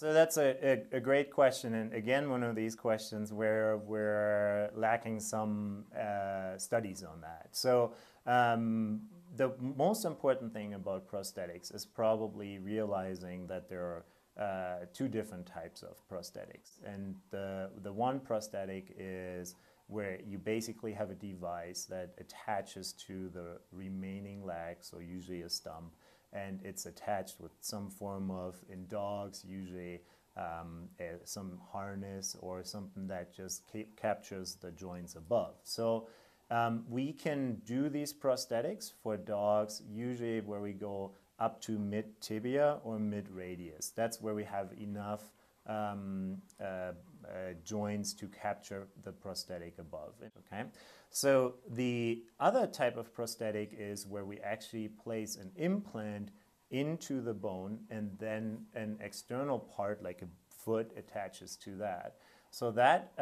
So that's a great question, and again, one of these questions where we're lacking some studies on that. So the most important thing about prosthetics is probably realizing that there are two different types of prosthetics. And the one prosthetic is where you basically have a device that attaches to the remaining leg, so usually a stump, and it's attached with some form of, in dogs, usually some harness or something that just captures the joints above. So we can do these prosthetics for dogs usually where we go up to mid-tibia or mid-radius. That's where we have enough joints to capture the prosthetic above. Okay, so the other type of prosthetic is where we actually place an implant into the bone and then an external part like a foot attaches to that. So that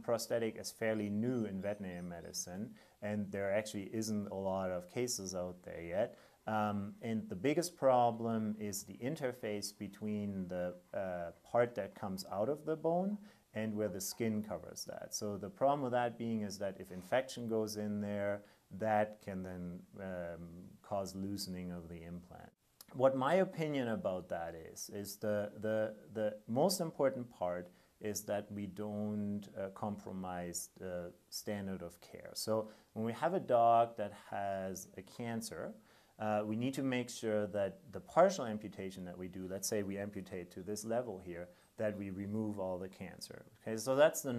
prosthetic is fairly new in veterinary medicine, and there actually isn't a lot of cases out there yet. And the biggest problem is the interface between the part that comes out of the bone and where the skin covers that. So the problem with that being is that if infection goes in there, that can then cause loosening of the implant. What my opinion about that is the most important part is that we don't compromise the standard of care. So when we have a dog that has a cancer, we need to make sure that the partial amputation that we do, let's say we amputate to this level here, that we remove all the cancer. Okay, so that's the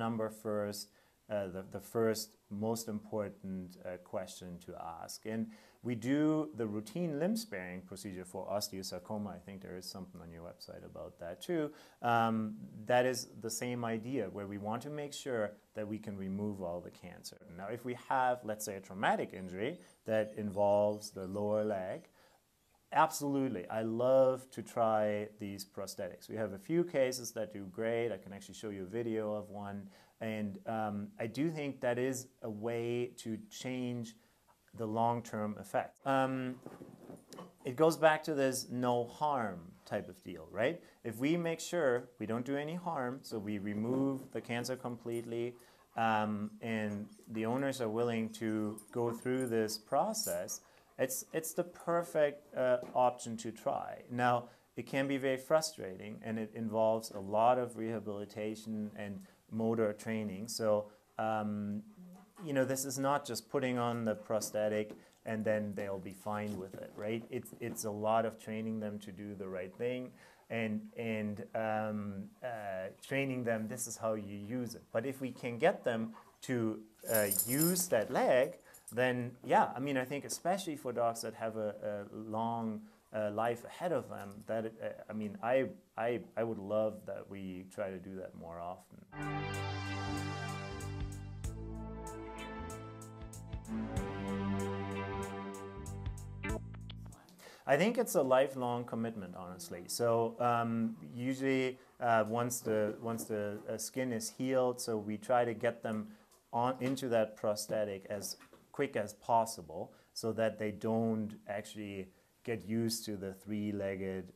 the first most important question to ask. And we do the routine limb sparing procedure for osteosarcoma. I think there is something on your website about that too. That is the same idea, where we want to make sure that we can remove all the cancer. Now, if we have, let's say, a traumatic injury that involves the lower leg, absolutely, I love to try these prosthetics. We have a few cases that do great. I can actually show you a video of one. And I do think that is a way to change the long-term effect. It goes back to this no harm type of deal, right? If we make sure we don't do any harm, so we remove the cancer completely, and the owners are willing to go through this process, it's the perfect option to try. Now, it can be very frustrating, and it involves a lot of rehabilitation and motor training. So, you know, this is not just putting on the prosthetic and then they'll be fine with it, right? It's a lot of training them to do the right thing and training them, this is how you use it. But if we can get them to use that leg, then yeah, I mean, I think especially for dogs that have a long life ahead of them, that I mean, I would love that we try to do that more often. I think it's a lifelong commitment, honestly. So usually once the skin is healed, so we try to get them into that prosthetic as quick as possible, so that they don't actually get used to the three-legged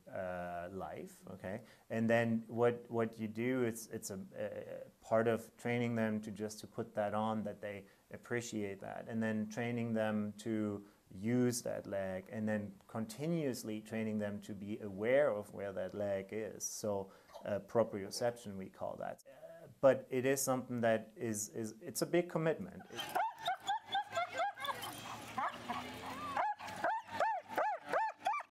life. Okay, and then what you do, it's a part of training them to put that on, that they appreciate that, and then training them to use that leg, and then continuously training them to be aware of where that leg is. So proprioception, we call that. But it is something that it's a big commitment.